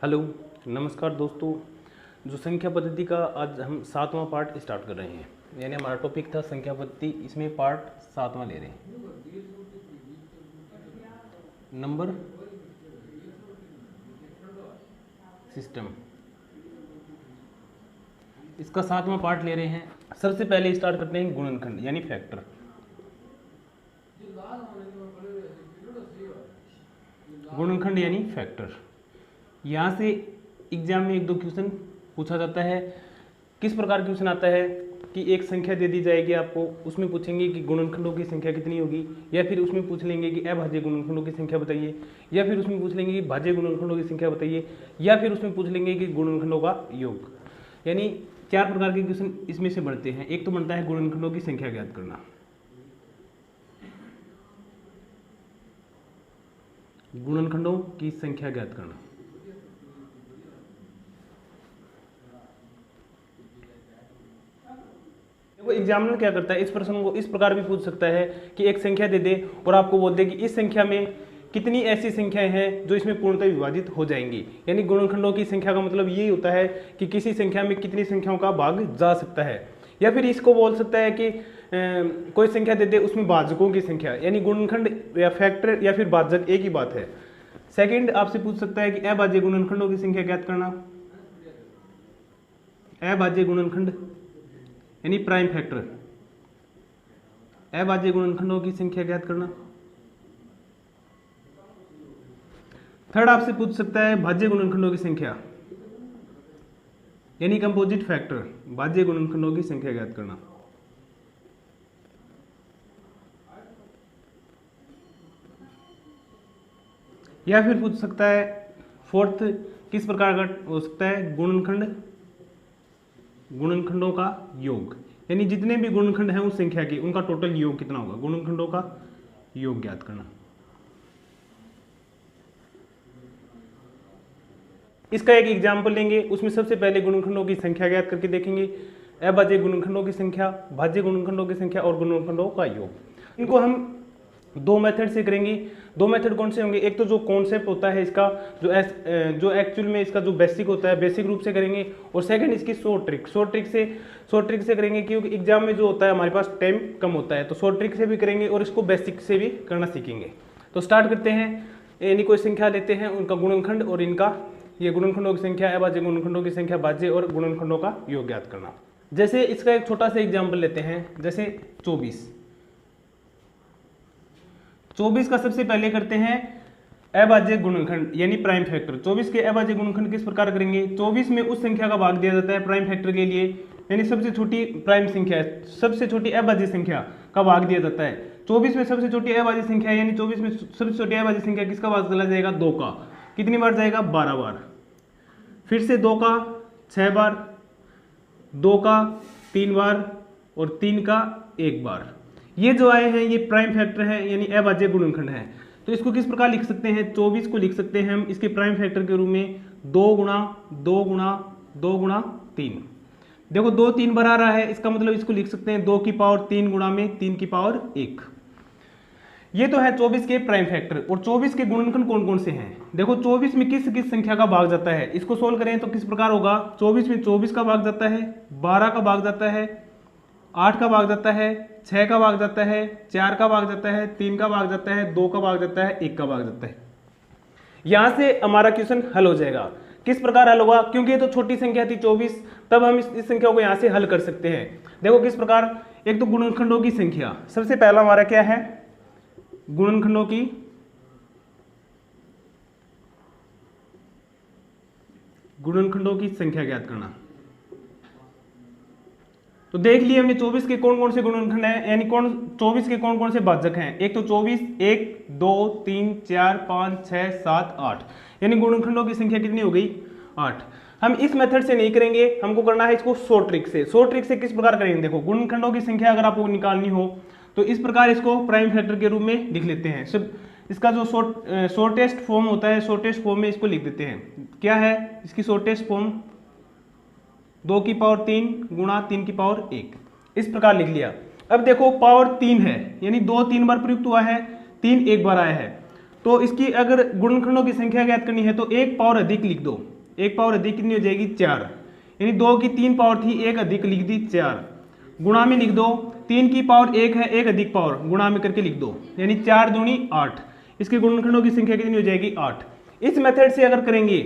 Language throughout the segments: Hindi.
हेलो, नमस्कार दोस्तों। जो संख्या पद्धति का आज हम 7वां पार्ट स्टार्ट कर रहे हैं, यानी हमारा टॉपिक था संख्या पद्धति, इसमें पार्ट 7वां ले रहे हैं। नंबर सिस्टम, इसका 7वां पार्ट ले रहे हैं। सबसे पहले स्टार्ट करते हैं गुणनखंड यानी फैक्टर। गुणनखंड यानी फैक्टर, यहाँ से एग्जाम में एक दो क्वेश्चन पूछा जाता है। किस प्रकार क्वेश्चन आता है कि एक संख्या दे दी जाएगी आपको, उसमें पूछेंगे कि गुणनखंडों की संख्या कितनी होगी, या फिर उसमें पूछ लेंगे कि अभाज्य गुणनखंडों की संख्या बताइए, या फिर उसमें पूछ लेंगे कि भाज्य गुणनखंडों की संख्या बताइए, या फिर उसमें पूछ लेंगे कि गुणनखंडों का योग। यानी 4 प्रकार के क्वेश्चन इसमें से बढ़ते हैं। एक तो बनता है गुणनखंडों की संख्या ज्ञात करना। गुणनखंडों की संख्या ज्ञात करना, एग्जामिनर क्या करता है, इस प्रश्न को इस प्रकार भी पूछ सकता है कि एक संख्या दे दे और आपको बोल दे कि इस संख्या में कितनी ऐसी संख्याएं हैं जो इसमें पूर्णतः विभाजित हो जाएंगी। यानी गुणनखंडों की संख्या का मतलब यही होता है कि किसी संख्या में कितनी संख्याओं का भाग जा सकता है। या फिर इसको बोल सकता है कि कोई संख्या दे दे, उसमें भाजकों की संख्या, यानी गुणनखंड या फैक्टर या फिर भाजक एक ही बात है। सेकंड आपसे पूछ सकता है कि अभाज्य गुणनखंडों की संख्या ज्ञात करना। अभाज्य गुणनखंड यानी प्राइम फैक्टर, अभाज्य गुणनखंडों की संख्या ज्ञात करना। थर्ड आपसे पूछ सकता है भाज्य गुणनखंडों की संख्या यानी कंपोजिट फैक्टर, भाज्य गुणनखंडों की संख्या ज्ञात करना। या फिर पूछ सकता है फोर्थ, किस प्रकार का हो सकता है, गुणनखंडों का योग, यानी जितने भी गुणनखंड हैं उस संख्या के उनका टोटल योग कितना होगा, गुणनखंडों का योग ज्ञात करना। इसका एक एग्जाम्पल लेंगे, उसमें सबसे पहले गुणनखंडों की संख्या ज्ञात करके देखेंगे, अभाज्य गुणनखंडों की संख्या, भाज्य गुणनखंडों की संख्या और गुणनखंडों का योग। इनको हम दो मेथड से करेंगे। दो मेथड कौन से होंगे, एक तो जो कॉन्सेप्ट होता है इसका, जो एक्चुअल में इसका जो बेसिक होता है बेसिक रूप से करेंगे, और सेकंड इसकी शॉर्ट ट्रिक से करेंगे, क्योंकि एग्जाम में जो होता है हमारे पास टाइम कम होता है, तो शॉर्ट ट्रिक से भी करेंगे और इसको बेसिक से भी करना सीखेंगे। तो स्टार्ट करते हैं। यानी कोई संख्या लेते हैं, उनका गुणनखंड और इनका ये गुणनखंडों की संख्या, अभाज्य गुणनखंडों की संख्या, भाज्य और गुणनखंडों का योग ज्ञात करना। जैसे इसका एक छोटा सा एग्जाम्पल लेते हैं, जैसे 24 का सबसे पहले करते हैं अभाज्य गुणनखंड यानी प्राइम फैक्टर। 24 के अभाज्य गुणनखंड किस प्रकार करेंगे, 24 में उस संख्या का भाग दिया जाता है प्राइम फैक्टर के लिए, यानी सबसे छोटी प्राइम संख्या, सबसे छोटी अभाज्य संख्या का भाग दिया जाता है। 24 में सबसे छोटी अभाज्य संख्या, यानी 24 में सबसे छोटी अभाज्य संख्या किसका भाग चला जाएगा, 2 का। कितनी बार जाएगा, 12 बार। फिर से 2 का 6 बार, 2 का 3 बार और 3 का 1 बार। ये जो आए हैं ये प्राइम फैक्टर है, यानी अभाज्य गुणनखंड है। तो इसको किस प्रकार लिख सकते हैं, 24 को लिख सकते हैं हम इसके प्राइम फैक्टर के रूप में 2 गुणा 2 गुणा 2 गुणा 3। देखो 2 3 बार आ रहा है, इसका मतलब इसको लिख सकते हैं 2 की पावर 3 गुणा में 3 की पावर 1। ये तो है 24 के प्राइम फैक्टर। और 24 के गुणनखंड कौन कौन से हैं, देखो 24 में किस किस संख्या का भाग जाता है, इसको सोल्व करें तो किस प्रकार होगा। 24 में 24 का भाग जाता है, 12 का भाग जाता है, 8 का भाग जाता है, 6 का भाग जाता है, 4 का भाग जाता है, 3 का भाग जाता है, 2 का भाग जाता है, 1 का भाग जाता है। यहां से हमारा क्वेश्चन हल हो जाएगा। किस प्रकार हल होगा, क्योंकि ये तो छोटी संख्या थी 24, तब हम इस संख्या को यहां से हल कर सकते हैं। देखो किस प्रकार, एक तो गुणनखंडों की संख्या, सबसे पहला हमारा क्या है, गुणनखंडों की संख्या ज्ञात करना। तो देख लिए हमने 24 के कौन कौन से गुणनखंड हैं, यानी 24 के कौन कौन से भाजक हैं। एक तो 24, 1 2 3 4 5 6 7 8, यानी गुणनखंडों की संख्या कितनी हो गई, 8। हम इस मेथड से नहीं करेंगे, हमको करना है इसको शॉर्ट ट्रिक से। शॉर्ट ट्रिक से किस प्रकार करेंगे, देखो गुणनखंडों की संख्या अगर आपको निकालनी हो तो इस प्रकार इसको प्राइम फैक्टर के रूप में लिख लेते हैं। सब इसका जो शॉर्टेस्ट फॉर्म होता है, शॉर्टेस्ट फॉर्म में इसको लिख देते हैं। क्या है इसकी शॉर्टेस्ट फॉर्म, 2 की पावर 3 गुणा 3 की पावर 1, इस प्रकार लिख लिया। अब देखो पावर 3 है, यानी 2 3 बार प्रयुक्त हुआ है, 3 1 बार आया है, तो इसकी अगर गुणनखंडों की संख्या ज्ञात करनी है तो एक पावर अधिक लिख दो। एक पावर अधिक कितनी हो जाएगी 4, यानी 2 की 3 पावर थी, एक अधिक लिख दी 4, गुणा में लिख दो 3 की पावर 1 है, एक अधिक पावर गुणा में करके लिख दो, यानी 4 दूनी 8। इसके गुणनखंडों की संख्या कितनी हो जाएगी 8। इस मेथड से अगर करेंगे,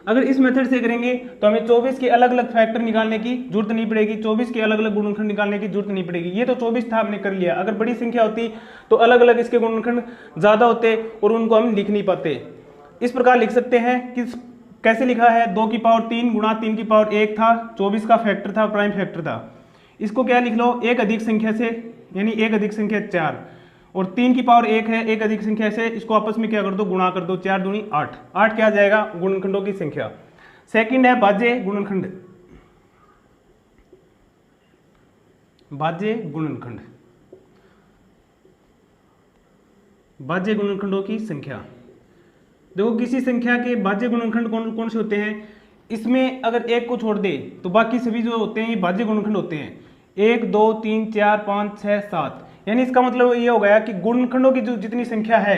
अगर इस मेथड से करेंगे तो हमें 24 के अलग अलग फैक्टर निकालने की जरूरत नहीं पड़ेगी, 24 के अलग अलग गुणनखंड निकालने की जरूरत नहीं पड़ेगी। ये तो 24 था, हमने कर लिया। अगर बड़ी संख्या होती तो अलग अलग इसके गुणनखंड ज्यादा होते और उनको हम लिख नहीं पाते। इस प्रकार लिख सकते हैं कि कैसे लिखा है, 2 की पावर 3 गुणा 3 की पावर 1 था, 24 का फैक्टर था, प्राइम फैक्टर था। इसको क्या लिख लो, एक अधिक संख्या से, यानी एक अधिक संख्या 4 और 3 की पावर 1 है, एक अधिक संख्या से, इसको आपस में क्या कर दो, गुणा कर दो, 4 दूनी 8। 8 क्या आ जाएगा गुणनखंडों की संख्या। सेकंड है भाज्य गुणनखंड। भाज्य गुणनखंड, भाज्य गुणनखंडों की संख्या। देखो किसी संख्या के भाज्य गुणनखंड कौन कौन से होते हैं, इसमें अगर एक को छोड़ दे तो बाकी सभी जो होते हैं ये भाज्य गुणनखंड होते हैं। 1 2 3 4 5 6 7, यानी इसका मतलब ये हो गया कि गुणनखंडों की जो जितनी संख्या है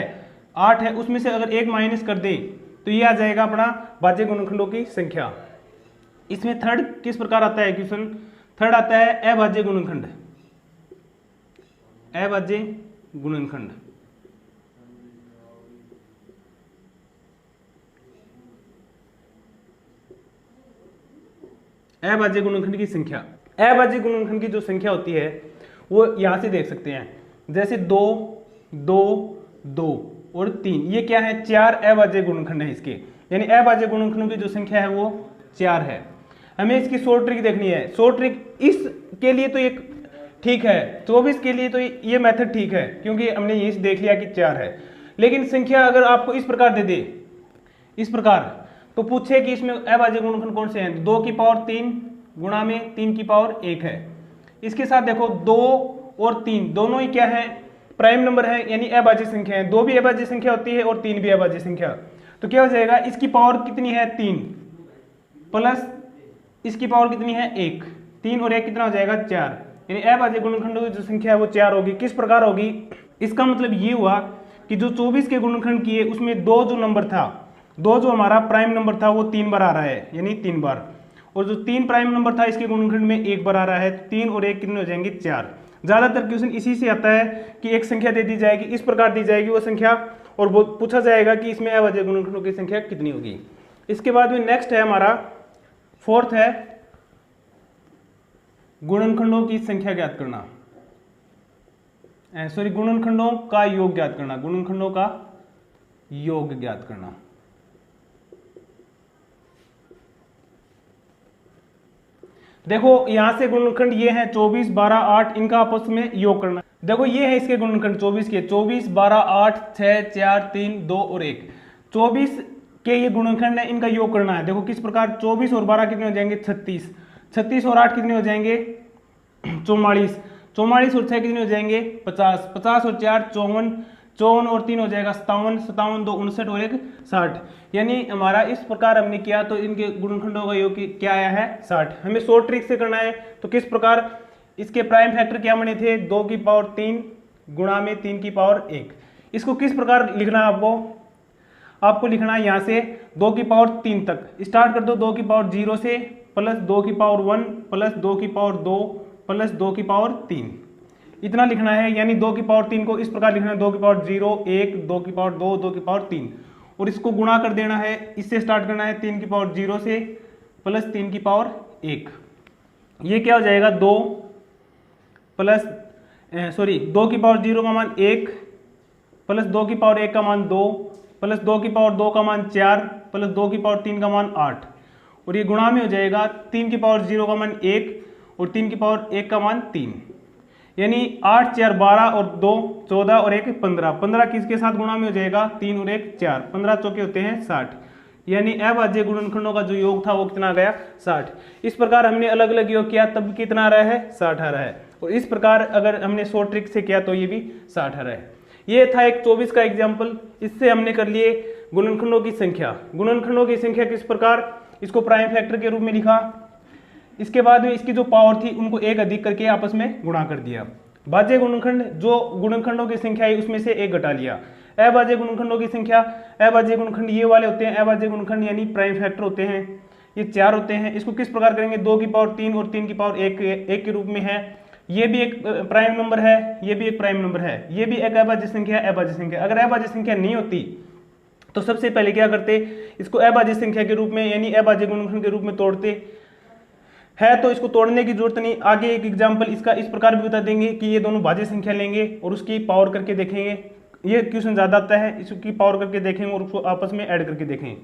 8 है, उसमें से अगर एक माइनस कर दे तो ये आ जाएगा अपना भाज्य गुणनखंडों की संख्या। इसमें थर्ड किस प्रकार आता है क्वेश्चन, थर्ड आता है अभाज्य गुणनखंड। अभाज्य गुणनखंड, अभाज्य गुणनखंड की संख्या। अभाज्य गुणनखंड की जो संख्या होती है वो यहां से देख सकते हैं, जैसे 2 2 2 और 3, ये क्या है, 4 अभाज्य गुणनखंड है इसके, यानी अभाज्य गुणनखंडों की जो संख्या है वो 4 है। हमें इसकी शॉर्ट ट्रिक देखनी है। शॉर्ट ट्रिक इसके लिए तो एक ठीक है, 24 के लिए तो ये मेथड ठीक है क्योंकि हमने ये देख लिया कि 4 है। लेकिन संख्या अगर आपको इस प्रकार दे दे, इस प्रकार, तो पूछे कि इसमें अभाज्य गुणनखंड कौन से हैं, 2 की पावर 3 गुणा में 3 की पावर 1 है। इसके साथ देखो 2 और 3 दोनों ही क्या है, प्राइम नंबर है, यानी अभाज्य संख्या है। 2 भी अभाज्य संख्या होती है और 3 भी अभाज्य संख्या। तो क्या हो जाएगा, इसकी पावर कितनी है 3 प्लस इसकी पावर कितनी है 1, 3 और 1 कितना हो जाएगा 4, यानी अभाज्य गुणनखंडों की जो संख्या है वो 4 होगी। किस प्रकार होगी, इसका मतलब ये हुआ कि जो 24 के गुणनखंड किए उसमें 2 जो नंबर था, 2 जो हमारा प्राइम नंबर था वो 3 बार आ रहा है, यानी 3 बार, और जो 3 प्राइम नंबर था इसके गुणनखंड में 1 बार आ रहा है, 3 और 1 कितने हो जाएंगे 4। ज्यादातर क्वेश्चन इसी से आता है कि एक संख्या दे दी जाएगी, इस प्रकार दी जाएगी वो संख्या, और वो पूछा जाएगा कि इसमें अभाज्य गुणनखंडों की संख्या कितनी होगी। इसके बाद में नेक्स्ट है हमारा फोर्थ है गुणनखंडों की संख्या ज्ञात करना, सॉरी गुणनखंडों का योग ज्ञात करना, गुणनखंडों का योग ज्ञात करना। देखो यहां से गुणनखंड ये है 24 12 8, इनका आपस में योग करना। देखो ये है इसके गुणनखंड 24 के, 24 12 8 6 4 3 2 और 1, 24 के ये गुणनखंड है, इनका योग करना है। देखो किस प्रकार, 24 और 12 कितने हो जाएंगे 36, 36 और 8 कितने हो जाएंगे 44, 44 और 6 कितने हो जाएंगे 50, 50 और 4 54, 54 और 3 हो जाएगा 57, 57 2 59 और 1 60, यानी हमारा इस प्रकार हमने किया तो इनके गुणनखंडों का योग क्या आया है 60। हमें शॉर्ट ट्रिक से करना है, तो किस प्रकार, इसके प्राइम फैक्टर क्या बने थे, 2 की पावर 3 गुणा में 3 की पावर 1। इसको किस प्रकार लिखना है आपको लिखना है यहाँ से 2 की पावर 3 तक स्टार्ट कर दो, 2 की पावर 0 से प्लस 2 की पावर 1 प्लस 2 की पावर 2 प्लस 2 की पावर 3, इतना लिखना है। यानी 2 की पावर 3 को इस प्रकार लिखना है, 2 की पावर 0 1, 2 की पावर 2, 2 की पावर 3, और इसको गुणा कर देना है, इससे स्टार्ट करना है 3 की पावर 0 से प्लस 3 की पावर 1। ये क्या हो जाएगा 2 प्लस 2 की पावर 0 का मान 1 प्लस 2 की पावर 1 का मान 2 प्लस 2 की पावर 2 का मान 4 प्लस 2 की पावर 3 का मान 8, और ये गुणा में हो जाएगा 3 की पावर 0 का मान 1 और 3 की पावर 1 का मान 3, यानी 8 4 12 और 2 14 और 1 15, 15 किसके साथ गुणा में हो जाएगा 3 और 1 4, 15 चौके होते हैं 60, यानी अभाज्य गुणनखंडों का जो योग था वो कितना आ गया 60। इस प्रकार हमने अलग अलग योग किया तब कितना आ रहा है 60 आ रहा है, और इस प्रकार अगर हमने शॉर्ट ट्रिक से किया तो ये भी 60 आ रहा है। ये था एक 24 का एग्जाम्पल, इससे हमने कर लिए गुणनखंडों की संख्या। गुणनखंडों की संख्या किस प्रकार, इसको प्राइम फैक्टर के रूप में लिखा, इसके बाद में इसकी जो पावर थी उनको एक अधिक करके आपस में गुणा कर दिया। भाज्य गुणनखंड जो गुणनखंडों की संख्या है उसमें से एक घटा लिया। अभाज्य गुणनखंडों की संख्या, अभाज्य गुणनखंड ये वाले होते हैं, अभाज्य गुणनखंड यानी प्राइम फैक्टर होते हैं, ये 4 होते हैं। इसको किस प्रकार करेंगे, 2 की पावर 3 और 3 की पावर 1 के रूप में है। ये भी एक प्राइम नंबर है, ये भी एक प्राइम नंबर है, ये भी एक अभाज्य संख्या है, अभाज्य संख्या। अगर अभाज्य संख्या नहीं होती तो सबसे पहले क्या करते, इसको अभाज्य संख्या के रूप में यानी अभाज्य गुणनखंड के रूप में तोड़ते है। तो इसको तोड़ने की जरूरत नहीं, आगे एक एग्जांपल इसका इस प्रकार भी बता देंगे कि ये दोनों भाज्य संख्या लेंगे और उसकी पावर करके देखेंगे। ये क्वेश्चन ज्यादा आता है, इसकी पावर करके देखेंगे और उसको आपस में ऐड करके देखेंगे।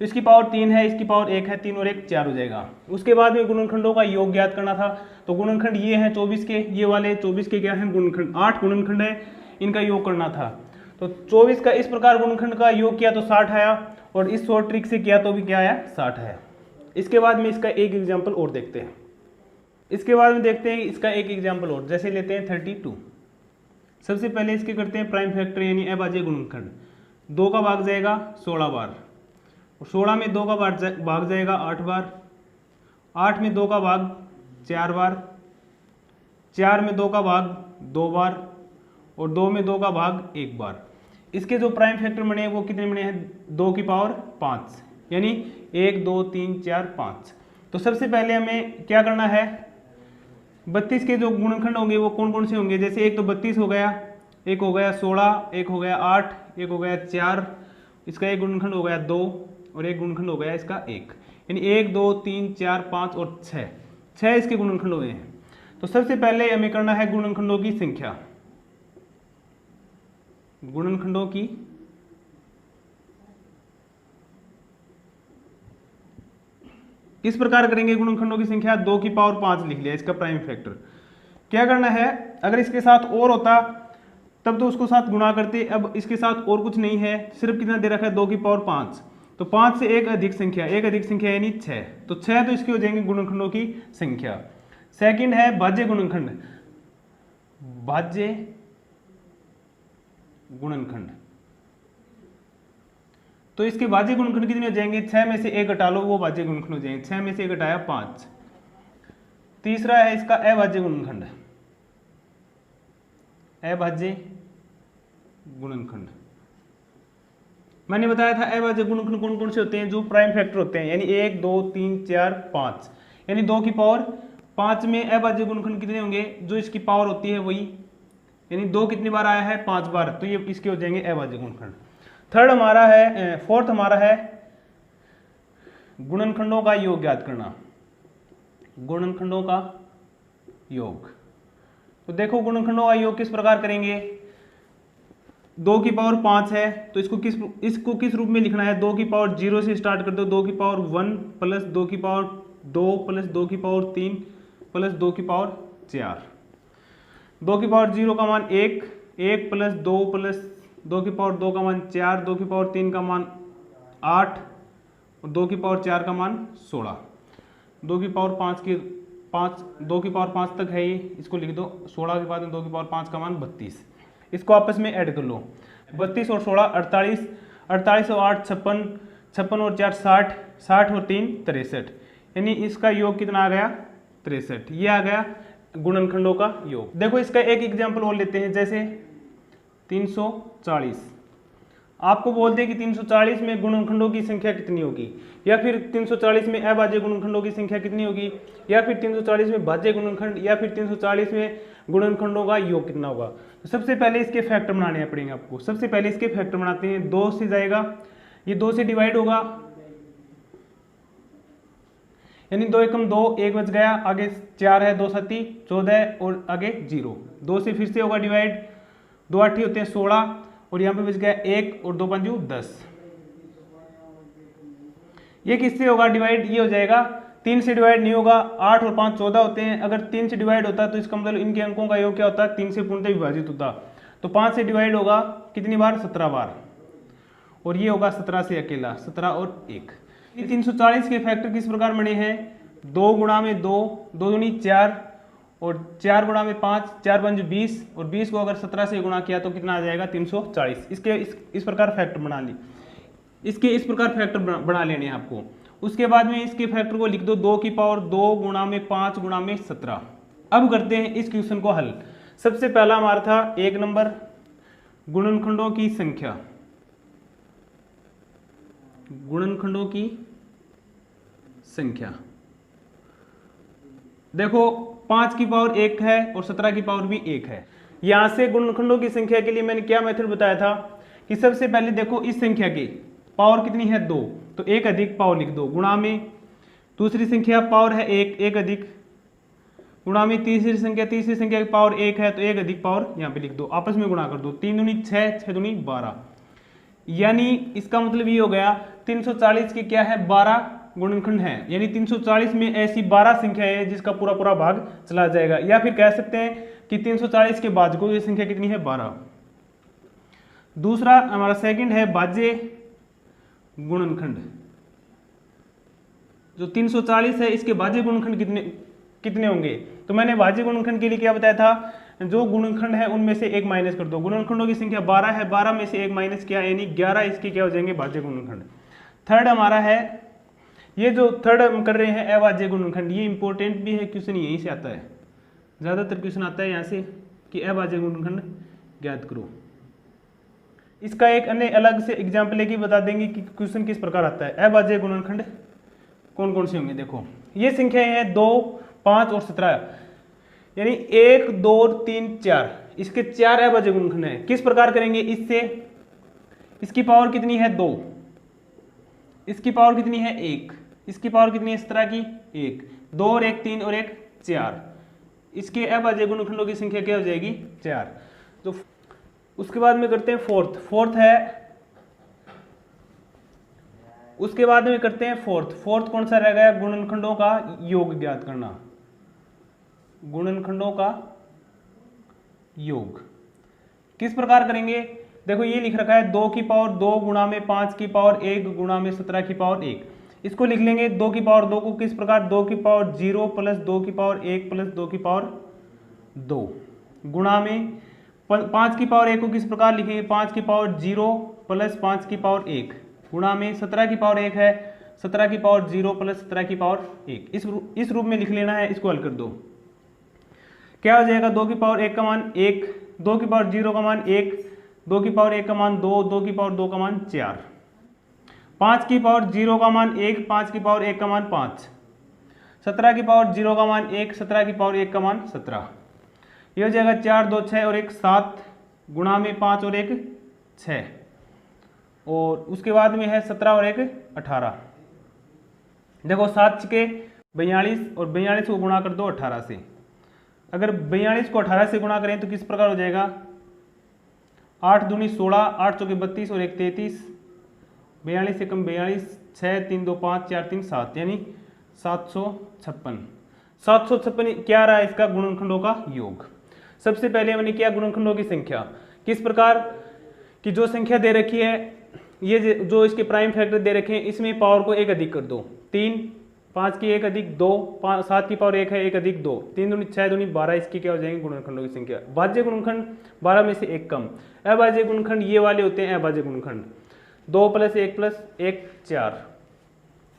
तो इसकी पावर 3 है, इसकी पावर 1 है, 3 और 1 4 हो जाएगा। उसके बाद में गुणनखंडों का योग ज्ञात करना था। तो गुणनखंड ये हैं 24 के, ये वाले 24 के क्या हैं गुणनखंड, 8 गुणनखंड है, इनका योग करना था। तो 24 का इस प्रकार गुणनखंड का योग किया तो 60 आया, और इस शॉर्ट ट्रिक से किया तो भी क्या आया 60 है। इसके बाद में इसका एक एग्जाम्पल और देखते हैं, इसके बाद में देखते हैं इसका एक एग्जाम्पल और, जैसे लेते हैं 32। सबसे पहले इसके करते हैं प्राइम फैक्टर यानी अभाज्य गुणनखंड। 2 का भाग जाएगा 16 बार, और 16 में 2 का भाग जाएगा 8 बार, 8 में 2 का भाग 4 बार, 4 में 2 का भाग 2 बार, और 2 में 2 का भाग 1 बार। इसके जो प्राइम फैक्टर बने हैं वो कितने बने हैं, 2 की पावर 5 यानी 1 2 3 4 5। तो सबसे पहले हमें क्या करना है, 32 के जो गुणनखंड होंगे वो कौन कौन से होंगे, जैसे एक तो 32 हो गया, एक हो गया 16, एक हो गया 8, एक हो गया 4, इसका एक गुणनखंड हो गया 2, और एक गुणनखंड हो गया इसका 1, यानी 1 2 3 4 5 और 6 इसके गुणनखंड हुए हैं। तो सबसे पहले हमें करना है गुणनखंडों की संख्या, गुणनखंडों की किस प्रकार करेंगे, गुणनखंडों की संख्या 2 की पावर 5 लिख लिया इसका प्राइम फैक्टर। क्या करना है, अगर इसके साथ और होता तब तो उसको साथ गुणा करते, अब इसके साथ और कुछ नहीं है, सिर्फ कितना दे रखा है 2 की पावर 5। तो 5 से एक अधिक संख्या यानी 6, तो 6 तो इसके हो जाएंगे गुणनखंडों की संख्या। सेकंड है भाज्य गुणनखंड, भाज्य गुणनखंड। तो इसके भाज्य गुणनखंड कितने हो जाएंगे, 6 में से 1 घटा लो वो भाज्य गुणनखंड हो जाएंगे, 6 में से 1 घटाया 5। तीसरा है इसका अभाज्य गुणनखंड, अभाज्य गुणनखंड। मैंने बताया था अभाज्य गुणनखंड कौन कौन से होते हैं, जो प्राइम फैक्टर होते हैं, यानी 1 2 3 4 5, यानी 2 की पावर 5 में अभाज्य गुणनखंड कितने होंगे, जो इसकी पावर होती है वही, यानी 2 कितनी बार आया है 5 बार, तो ये इसके हो जाएंगे अभाज्य गुणनखंड। फोर्थ हमारा है गुणनखंडों का योग ज्ञात करना, गुणनखंडों का योग। तो देखो गुणनखंडों का योग किस प्रकार करेंगे, 2 की पावर 5 है, तो इसको किस रूप में लिखना है, 2 की पावर 0 से स्टार्ट कर दो, 2 की पावर 1 प्लस 2 की पावर 2 प्लस 2 की पावर 3 प्लस 2 की पावर 4। 2 की पावर 0 का मान 1, 1 प्लस 2 प्लस 2 की पावर 2 का मान 4, 2 की पावर 3 का मान 8, और 2 की पावर 4 का मान 16। 2 की पावर 2 की पावर 5 तक है ये, इसको लिख दो। 16 के बाद में 2 की पावर 5 का मान 32, इसको आपस में ऐड कर लो। 32 और 16 48, 48 और 8 56, 56 और 4 60, 60 और 3 63, यानी इसका योग कितना आ गया 63। ये आ गया गुणनखंडों का योग। देखो इसका एक एग्जाम्पल और लेते हैं, जैसे 340। आपको बोलते हैं कि 340 में गुणनखंडों की संख्या कितनी होगी, या फिर 340 में अभाज्य गुणनखंडों की संख्या कितनी होगी, या फिर 340 में भाज्य गुणनखंड, या फिर 340 में गुणनखंडों का योग कितना होगा। तो सबसे पहले इसके फैक्टर बनाने पड़ेंगे आपको। सबसे पहले इसके फैक्टर बनाते हैं, 2 से जाएगा, ये 2 से डिवाइड होगा, यानी 2 एकम 2, 1 बच गया, आगे 4 है, 2 7 14 और आगे 0। 2 से फिर से होगा डिवाइड, 2 8 होते हैं 16, और यहाँ पे बच गया 1 और 2 5 10। ये किससे होगा डिवाइड, ये हो जाएगा 3 से डिवाइड नहीं होगा, 8 और 5 14 होते हैं। अगर 3 से डिवाइड होता तो इसका मतलब इनके अंकों का योग क्या होता है, 3 से पूर्णतः विभाजित होता। तो 5 से डिवाइड होगा कितनी बार, 17 बार, और ये होगा 17 से अकेला, 17 और 1। ये 340 के फैक्टर किस प्रकार बने हैं, 2 गुणा में 2, 2 दूनी 4, और 4 गुणा में 5, 4 5 20, और 20 को अगर 17 से गुणा किया तो कितना आ जाएगा 340। इसके इस प्रकार फैक्टर बना ली, इसके इस प्रकार फैक्टर बना लेने हैं आपको। उसके बाद में इसके फैक्टर को लिख दो, 2 की पावर 2 गुणा में 5 गुणा में 17। अब करते हैं इस क्वेश्चन को हल। सबसे पहला हमारा था 1 नंबर, गुणनखंडों की संख्या, गुणनखंडों की संख्या। देखो 5 की पावर 1 है और 17 की पावर भी 1 है। यहां से गुणनखंडों की संख्या के लिए मैंने क्या मेथड बताया था कि सबसे पहले देखो इस संख्या की पावर कितनी है 2, तो 1 अधिक पावर लिख दो, गुणा में दूसरी संख्या पावर है 1, 1 अधिक, गुणा में तीसरी संख्या की पावर 1 है तो 1 अधिक पावर यहाँ पे लिख दो, आपस में गुणा कर दो, 3 दूनी 6, 6 दूनी 12। यानी इसका मतलब ये हो गया 340 की क्या है 12 गुणनखंड है, यानी 340 में ऐसी 12 संख्या है जिसका पूरा पूरा भाग चला जाएगा। या फिर कह सकते हैं कि 340 के बाद को ये संख्या कितनी है 12। दूसरा हमारा सेकंड है भाज्य गुणनखंड। जो 340 है इसके भाज्य गुणनखंड कितने होंगे, तो मैंने भाज्य गुणनखंड के लिए क्या बताया था, जो गुणनखंड है उनमें से एक माइनस कर दो। गुणनखंडों की संख्या 12 है, 12 में से एक माइनस किया यानी 11 इसके क्या हो जाएंगे भाज्य गुणनखंड। थर्ड हमारा है, ये जो थर्ड हम कर रहे हैं अभाज्य गुणनखंड, ये इंपॉर्टेंट भी है, क्वेश्चन यहीं से आता है, ज्यादातर क्वेश्चन आता है यहाँ से कि अभाज्य गुणनखंड ज्ञात करो। इसका एक अन्य अलग से एग्जाम्पल लेके बता देंगे कि क्वेश्चन किस प्रकार आता है। अभाज्य गुणनखंड कौन कौन से होंगे, देखो ये संख्याएं हैं 2, 5 और 17, यानी 1, 2, 3, 4, इसके 4 अभाज्य गुणनखंड है। किस प्रकार करेंगे, इससे इसकी पावर कितनी है 2, इसकी पावर कितनी है 1, इसकी पावर कितनी है 17 की 1, 2 और 1 3 और 1 4, इसके अभाज्य गुणनखंडों की संख्या क्या हो जाएगी 4। तो उसके बाद में करते हैं फोर्थ है, उसके बाद में करते हैं फोर्थ कौन सा रह गया, गुणनखंडों का योग ज्ञात करना, गुणनखंडों का योग। किस प्रकार करेंगे, देखो ये लिख रखा है 2 की पावर 2 गुणा में 5 की पावर 1 गुणा में 17 की पावर 1, इसको लिख लेंगे 2 की पावर 2 को किस प्रकार, 2 की पावर 0 प्लस 2 की पावर 1 प्लस 2 की पावर 2, गुणा में 5 की पावर 1 को किस प्रकार लिखेंगे, 5 की पावर 0 प्लस 5 की पावर 1, गुणा में 17 की पावर 1 है, 17 की पावर 0 प्लस 17 की पावर 1, इस रूप में लिख लेना है। इसको हल कर दो, क्या हो जाएगा, 2 की पावर 1 का मान 1, 2 की पावर 0 का मान 1, 2 की पावर 1 का मान 2, 2 की पावर 2 का मान 4, 5 की पावर 0 का मान 1, 5 की पावर 1 का मान 5, 17 की पावर 0 का मान 1, 17 की पावर 1 का मान 17, ये हो जाएगा 4 2 6 और 1 7, गुणा में 5 और 1 6, और उसके बाद में है 17 और 1 18। देखो 7 के 42 और 42 को गुणा कर दो 18 से, अगर 42 को 18 से गुणा करें तो किस प्रकार हो जाएगा, 8 दूनी 16, 8 चौके 32 और 1 33, 42 से कम 42, 6 3 2 5 4 3 7, यानी 756। 756 क्या रहा इसका गुणनखंडों का योग। सबसे पहले मैंने किया गुणनखंडों की संख्या, किस प्रकार की जो संख्या दे रखी है, ये जो इसके प्राइम फैक्टर दे रखे हैं इसमें पावर को 1 अधिक कर दो, 3, 5 की 1 अधिक 2, 7 की पावर 1 है 1 अधिक 2, 3 दूनी 6 दूनी 12, इसकी क्या हो जाएंगे गुणनखंडों की संख्या। भाज्य गुणनखंड 12 में से 1 कम, अभाज्य गुणनखंड ये वाले होते हैं अभाज्य गुणनखंड, 2 प्लस 1 4।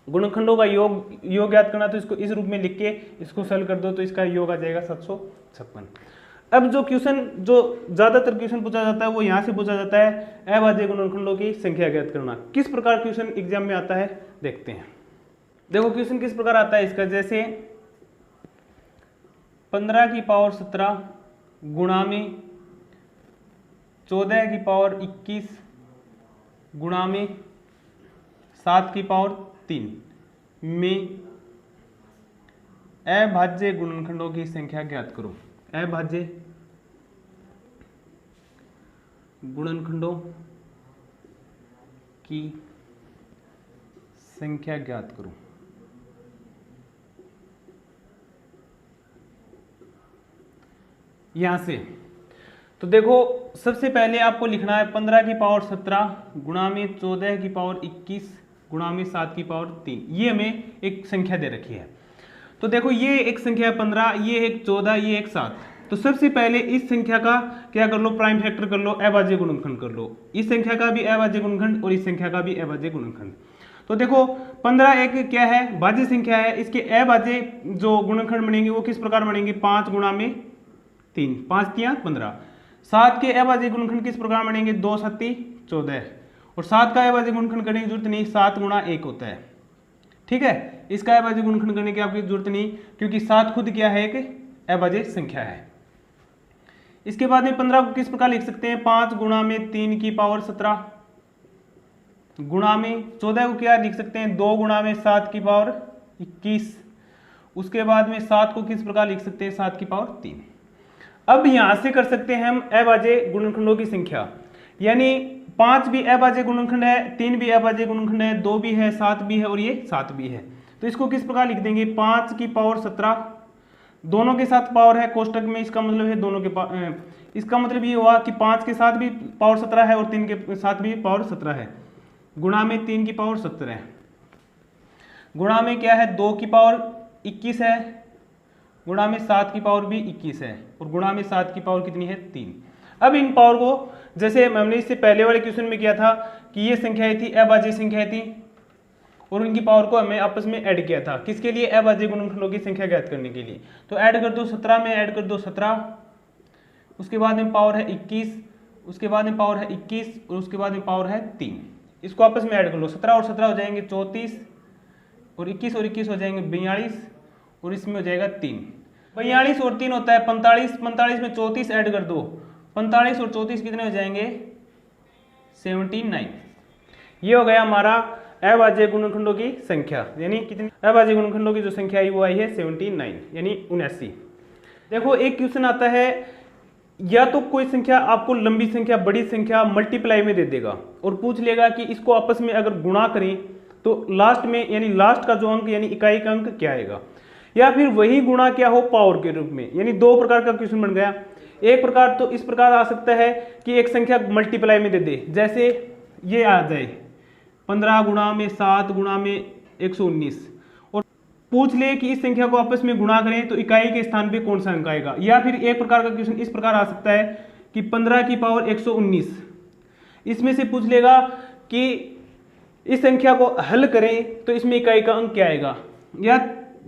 गुणनखंडों का योग ज्ञात करना, तो इसको इस रूप में लिख के इसको सरल कर दो तो इसका योग आ जाएगा 756। अब जो ज्यादातर क्वेश्चन पूछा जाता है वो यहाँ से पूछा जाता है, अभाज्य गुणनखंडों की संख्या ज्ञात करना। किस प्रकार क्वेश्चन एग्जाम में आता है देखते हैं। देखो क्वेश्चन किस प्रकार आता है इसका, जैसे 15 की पावर 17 गुणा में 14 की पावर 21 गुणा में 7 की पावर 3 में अभाज्य गुणनखंडों की संख्या ज्ञात करो। अभाज्य गुणनखंडों की संख्या ज्ञात करो। यहां से तो देखो सबसे पहले आपको लिखना है 15 की पावर 17 गुणा में 14 की पावर 21 गुणा में 7 की पावर 3, ये हमें एक संख्या दे रखी है। तो देखो ये एक संख्या है 15, ये एक 14, ये एक 7। तो सबसे पहले इस संख्या का क्या कर लो, प्राइम फैक्टर कर लो, अभाज्य गुणनखंड कर लो। इस संख्या का भी अभाज्य गुणनखंड और इस संख्या का भी अभाज्य गुणनखंड। तो देखो 15 एक क्या है, भाज्य संख्या है, इसके अभाज्य जो गुणनखंड बनेंगे वो किस प्रकार बनेंगे, 5 गुणा में 3, 5 3 15। 7 के अभाज्य गुणनखंड किस प्रकार बनेंगे, 2 7 14, और 7 का अभाज्य गुणनखंड करने की जरूरत नहीं, 7 गुणा 1 होता है। ठीक है, इसका अभाज्य गुणनखंड करने की आपकी जरूरत नहीं, क्योंकि 7 खुद क्या है, एक अभाज्य संख्या है। इसके बाद में 15 को किस प्रकार लिख सकते हैं, 5 गुणा में 3 की पावर 17 गुणा में 14 को क्या लिख सकते हैं, 2 गुणा में 7 की पावर 21। उसके बाद में 7 को किस प्रकार लिख सकते हैं, 7 की पावर 3। अब यहां से कर सकते हैं हम अभाज्य गुणनखंडों की संख्या, यानी 5 भी अभाज्य गुणनखंड है, 3 भी अभाज्य गुणनखंड है, 2 भी है, 7 भी है और ये 7 भी है। तो इसको किस प्रकार लिख देंगे, 5 की पावर 17, दोनों के साथ पावर है कोष्टक में, इसका मतलब है दोनों के इसका मतलब ये हुआ कि 5 के साथ भी पावर 17 है और 3 के साथ भी पावर 17 है, गुणा में 3 की पावर 17 है, गुणा में क्या है 2 की पावर 21 है, गुणा में 7 की पावर भी 21 है, और गुणा में 7 की पावर कितनी है, 3। अब इन पावर को, जैसे हमने इससे पहले वाले क्वेश्चन में किया था कि ये संख्याएं थी अभाज्य संख्याएं थी, और उनकी पावर को हमें आपस में ऐड किया था, किसके लिए, अभाज्य गुणनखंडों की संख्या ज्ञात करने के लिए। तो ऐड कर दो 17 में, ऐड कर दो 17, उसके बाद में पावर है 21, उसके बाद में पावर है 21, और उसके बाद में पावर है 3। इसको आपस में ऐड कर लो, 17 और 17 हो जाएंगे 34, और 21 और 21 हो जाएंगे 42, और इसमें हो जाएगा 3। 42 और 3 होता है 45, 45 में 34 ऐड कर दो, 45 और 34 कितने हो जाएंगे, 79। ये हो गया हमारा अभाज्य गुणनखंडों की संख्या, यानी कितनी अभाज्य गुणनखंडों की जो संख्या आई वो आई है 79, यानी 79। देखो एक क्वेश्चन आता है, या तो कोई संख्या आपको लंबी संख्या, बड़ी संख्या मल्टीप्लाई में दे देगा और पूछ लेगा कि इसको आपस में अगर गुणा करें तो लास्ट में, यानी लास्ट का जो अंक यानी इकाई का अंक क्या आएगा, या फिर वही गुणा क्या हो पावर के रूप में। यानी दो प्रकार का क्वेश्चन बन गया। एक प्रकार तो इस प्रकार आ सकता है कि एक संख्या मल्टीप्लाई में दे दे, जैसे ये आ जाए 15 गुणा में 7 गुणा में 119, और पूछ ले कि इस संख्या को आपस में गुणा करें तो इकाई के स्थान पे कौन सा अंक आएगा। या फिर एक प्रकार का क्वेश्चन इस प्रकार आ सकता है कि 15 की पावर 119, इसमें से पूछ लेगा कि इस संख्या को हल करें तो इसमें इकाई का अंक क्या आएगा। या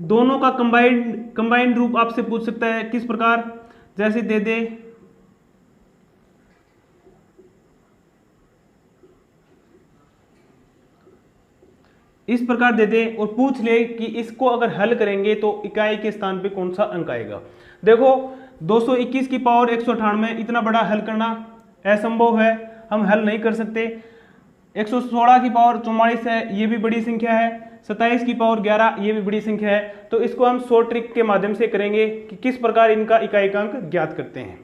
दोनों का कंबाइंड रूप आपसे पूछ सकता है, किस प्रकार, जैसे दे दे इस प्रकार दे दे और पूछ ले कि इसको अगर हल करेंगे तो इकाई के स्थान पे कौन सा अंक आएगा। देखो 221 की पावर 198, इतना बड़ा हल करना असंभव है, हम हल नहीं कर सकते। 116 की पावर 44 है, ये भी बड़ी संख्या है। 27 की पावर 11, ये भी बड़ी संख्या है। तो इसको हम शॉर्ट ट्रिक के माध्यम से करेंगे कि किस प्रकार इनका इकाई का अंक ज्ञात करते हैं।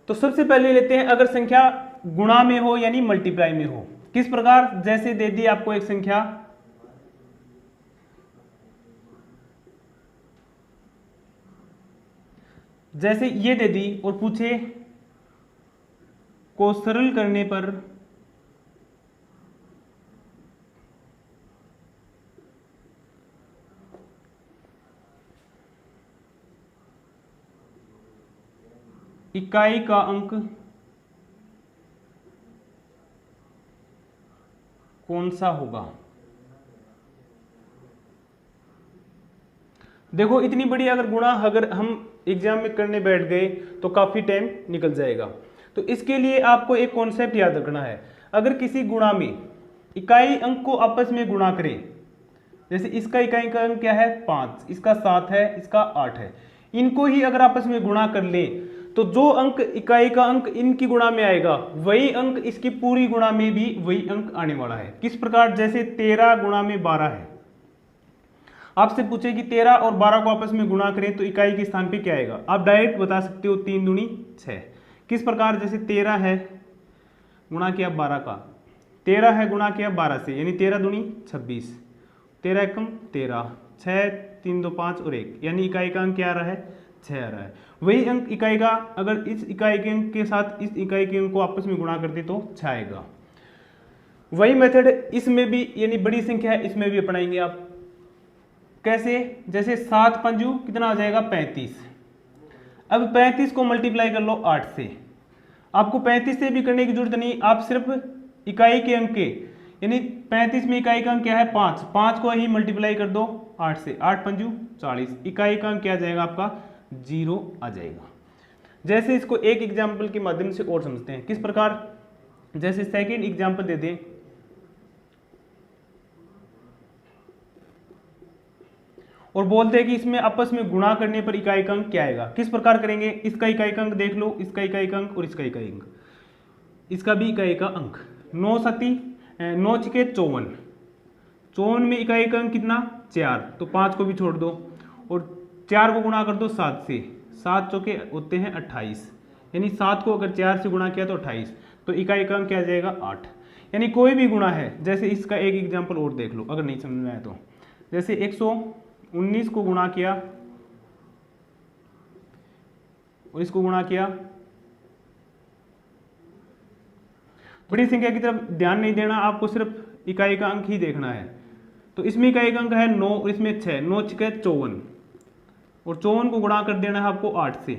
तो सबसे पहले लेते हैं अगर संख्या गुणा में हो यानी मल्टीप्लाई में हो, किस प्रकार, जैसे दे दी आपको एक संख्या जैसे ये दे दी और पूछे को सरल करने पर इकाई का अंक कौन सा होगा। देखो इतनी बड़ी अगर गुणा अगर हम एग्जाम में करने बैठ गए तो काफी टाइम निकल जाएगा। तो इसके लिए आपको एक कॉन्सेप्ट याद रखना है, अगर किसी गुणा में इकाई अंक को आपस में गुणा करें, जैसे इसका इकाई का अंक क्या है 5, इसका 7 है, इसका 8 है, इनको ही अगर आपस में गुणा कर ले तो जो अंक इकाई का अंक इनकी गुणा में आएगा वही अंक इसकी पूरी गुणा में भी वही अंक आने वाला है। किस प्रकार, जैसे 13 गुणा में 12 है, आपसे पूछे कि 13 और 12 को आपस में गुणा करें तो इकाई के स्थान पे क्या आएगा, आप डायरेक्ट बता सकते हो 3 दूनी 6। किस प्रकार, जैसे 13 है गुणा किया 12 का, 13 है गुणा किया 12 से, यानी 13 दूनी 26, 13 एकम 13, 6 3 2 5 और 1, यानी इकाई का अंक क्या आ रहा है 6 आ रहा है। वही अंक इकाई का अगर इस इकाई के अंक के साथ इस इकाई के अंक को आपस में गुणा करते तो 6 आएगा। वही मेथड इसमें भी, यानी बड़ी संख्या है इसमें भी अपनाएंगे आप। कैसे, जैसे 7 पंजू कितना आ जाएगा 35। अब 35 को मल्टीप्लाई कर लो 8 से, आपको 35 से भी करने की जरूरत नहीं, आप सिर्फ इकाई के अंक के, यानी 35 में इकाई का अंक क्या है 5, 5 को ही मल्टीप्लाई कर दो 8 से, 8 पंजू 40, इकाई का अंक क्या आ जाएगा आपका 0 आ जाएगा। जैसे इसको एक एग्जाम्पल के माध्यम से और समझते हैं। किस प्रकार, जैसे सेकंड एग्जाम्पल दे दें, और बोलते हैं कि इसमें आपस में गुणा करने पर इकाई अंक क्या आएगा। किस प्रकार करेंगे, इसका इकाई अंक देख लो, इसका इकाई अंक और इसका इकाई अंक, इसका भी इकाई का अंक 9 सती 9 छिके 54, 54 में इकाई का अंक कितना 4, तो 5 को भी छोड़ दो और 4 को गुणा कर दो 7 से, 7 चौके होते हैं 28, यानी 7 को अगर 4 से गुणा किया तो 28, तो इकाई का अंक क्या आ जाएगा 8। यानी कोई भी गुणा है, जैसे इसका एक एग्जाम्पल और देख लो अगर नहीं समझ में आया तो, जैसे 119 को गुणा किया और इसको गुणा किया, बड़ी संख्या की तरफ ध्यान नहीं देना, आपको सिर्फ इकाई का अंक ही देखना है। तो इसमें इकाई का अंक है 9 और इसमें 6, 9 छिके 54 और 54 को गुणा कर देना है आपको 8 से।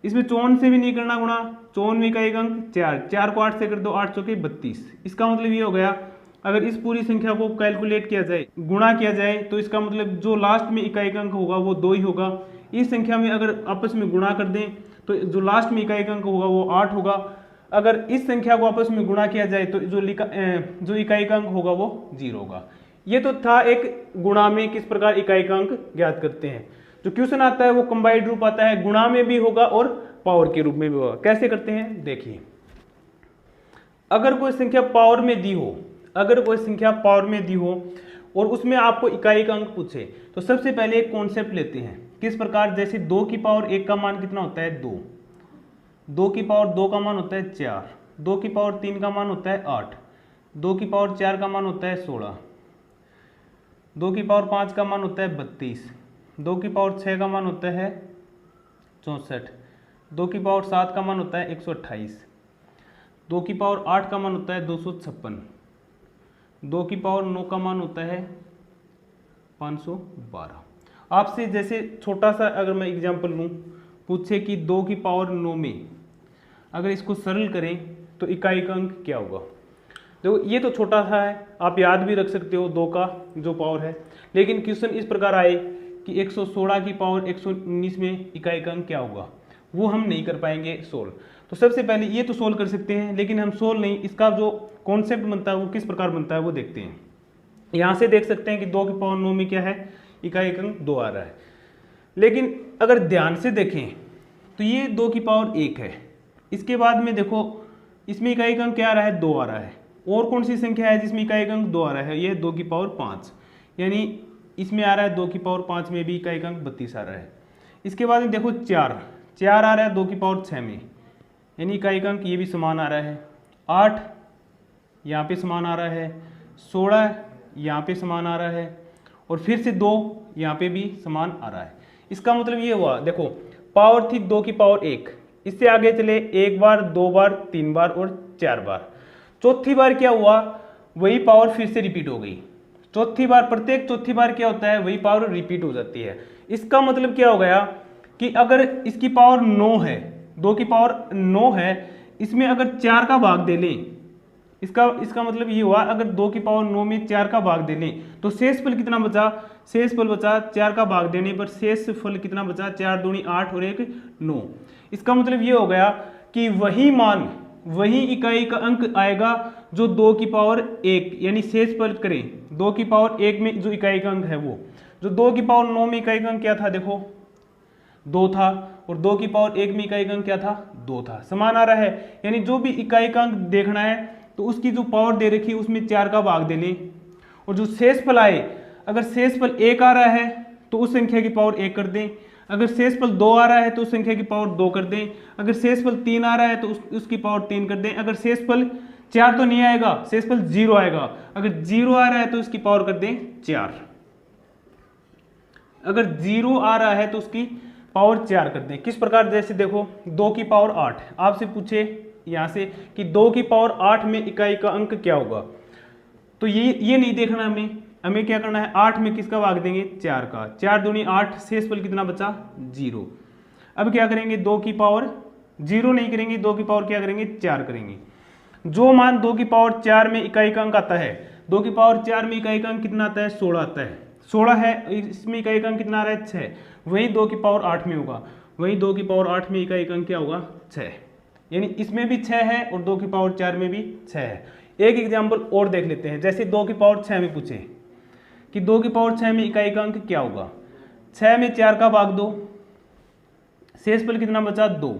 इसमें 54 से भी नहीं करना गुणा, 54 में इकाई का अंक 4, 4 को 8 से कर दो, 8 चौके 32। इसका मतलब ये हो गया, अगर इस पूरी संख्या को कैलकुलेट किया जाए, गुणा किया जाए, तो इसका मतलब जो लास्ट में इकाई का अंक होगा वो 2 ही होगा। इस संख्या में अगर आपस में गुणा कर दें तो जो लास्ट में इकाई का अंक होगा वो 8 होगा। अगर इस संख्या को आपस में गुणा किया जाए तो जो इकाई का अंक होगा वो 0 होगा। ये तो था एक गुणा में किस प्रकार इकाई का अंक ज्ञात करते हैं। जो क्वेश्चन आता है वो कंबाइंड रूप आता है, गुणा में भी होगा और पावर के रूप में भी होगा। कैसे करते हैं देखिए, अगर कोई संख्या पावर में दी हो, अगर कोई संख्या पावर में दी हो और उसमें आपको इकाई का अंक पूछे, तो सबसे पहले एक कॉन्सेप्ट लेते हैं। किस प्रकार, जैसे 2 की पावर 1 का मान कितना होता है 2, 2 की पावर 2 का मान होता है 4, 2 की पावर 3 का मान होता है 8, 2 की पावर 4 का मान होता है 16, 2 की पावर 5 का मान होता है 32, 2 की पावर 6 का मान होता है 64, 2 की पावर 7 का मान होता है 128, 2 की पावर 8 का मान होता है 256, 2 की पावर 9 का मान होता है 512। आपसे जैसे छोटा सा अगर मैं एग्जांपल लूँ, पूछे कि 2 की पावर 9 में अगर इसको सरल करें तो इकाई का अंक क्या होगा। देखो ये तो छोटा सा है, आप याद भी रख सकते हो 2 का जो पावर है, लेकिन क्वेश्चन इस प्रकार आए कि 116 की पावर 119 में इकाई का अंक क्या होगा, वो हम नहीं कर पाएंगे सोल्व। तो सबसे पहले ये तो सोल्व कर सकते हैं, लेकिन हम सोल्व नहीं, इसका जो कॉन्सेप्ट बनता है वो किस प्रकार बनता है वो देखते हैं। यहाँ से देख सकते हैं कि 2 की पावर 9 में क्या है, इकाई का अंक 2 आ रहा है। लेकिन अगर ध्यान से देखें तो ये 2 की पावर 1 है, इसके बाद में देखो इसमें इकाई का अंक क्या आ रहा है 2 आ रहा है। और कौन सी संख्या है जिसमें इकाई का अंक 2 आ रहा है, ये 2 की पावर 5, यानी इसमें आ रहा है 2 की पावर 5 में भी इकाई का अंक 32 आ रहा है। इसके बाद में देखो 4 आ रहा है 2 की पावर 6 में, यानी इकाई का अंक ये भी समान आ रहा है। 8 यहाँ पे समान आ रहा है, 16 यहाँ पे समान आ रहा है, और फिर से 2 यहाँ पे भी समान आ रहा है। इसका मतलब ये हुआ, देखो पावर थी 2 की पावर 1, इससे आगे चले 1 बार 2 बार 3 बार और 4 बार, चौथी बार क्या हुआ, वही पावर फिर से रिपीट हो गई। चौथी बार, प्रत्येक चौथी बार क्या होता है, वही पावर रिपीट हो जाती है। इसका मतलब क्या हो गया कि अगर इसकी पावर 9 है, 2 की पावर 9 है, इसमें अगर 4 का भाग दे लें, इसका मतलब ये हुआ अगर 2 की पावर 9 में 4 का भाग दे लें तो शेषफल कितना बचा, शेषफल बचा 4 का भाग देने पर शेषफल कितना बचा, 4 दूनी 8 और 1 9। इसका मतलब ये हो गया कि वही मान, वही इकाई का अंक आएगा जो 2 की पावर 1, यानी शेषफल करें 2 की पावर 1 में जो इकाई का अंक है वो, जो 2 की पावर 9 में इकाई का अंक क्या था, देखो 2 था, और 2 की पावर 1 में इकाई का अंक क्या था 2 था, समान आ रहा है। यानी जो भी इकाई का अंक देखना है तो उसकी जो पावर दे रखी है उसमें 4 का भाग दे लें, और जो शेषफल आए, अगर शेषफल 1 आ रहा है तो उस संख्या की पावर 1 कर दें, अगर शेषफल 2 आ रहा है तो उस संख्या की पावर 2 कर दें, अगर शेषफल 3 आ रहा है तो उसकी पावर 3 कर दें, अगर शेषफल 4 तो नहीं आएगा, शेषफल 0 आएगा, अगर 0 आ रहा है तो उसकी पावर कर दें 4, अगर 0 आ रहा है तो उसकी पावर 4 कर दें। किस प्रकार, जैसे देखो 2 की पावर 8, आपसे पूछे यहाँ से कि 2 की पावर 8 में इकाई का अंक क्या होगा, तो ये नहीं देखना हमें क्या करना है, 8 में किसका भाग देंगे 4 का, 4 दूनी 8, शेषफल कितना बचा 0। अब क्या करेंगे, 2 की पावर 0 नहीं करेंगे, 2 की पावर क्या करेंगे 4 करेंगे। जो मान 2 की पावर 4 में इकाई का अंक आता है, 2 की पावर 4 में इकाई का अंक कितना आता है 16 आता है, 16 है, इसमें इकाई का अंक कितना आ रहा है 6, वही 2 की पावर 8 में होगा। वहीं 2 की पावर 8 में इकाई का अंक क्या होगा 6, यानी इसमें भी 6 है और 2 की पावर 4 में भी 6 है। एक एग्जाम्पल और देख लेते हैं, जैसे 2 की पावर 6 में पूछे कि 2 की पावर 6 में इकाई का अंक क्या होगा। 6 में 4 का भाग 2, शेषफल कितना बचा 2।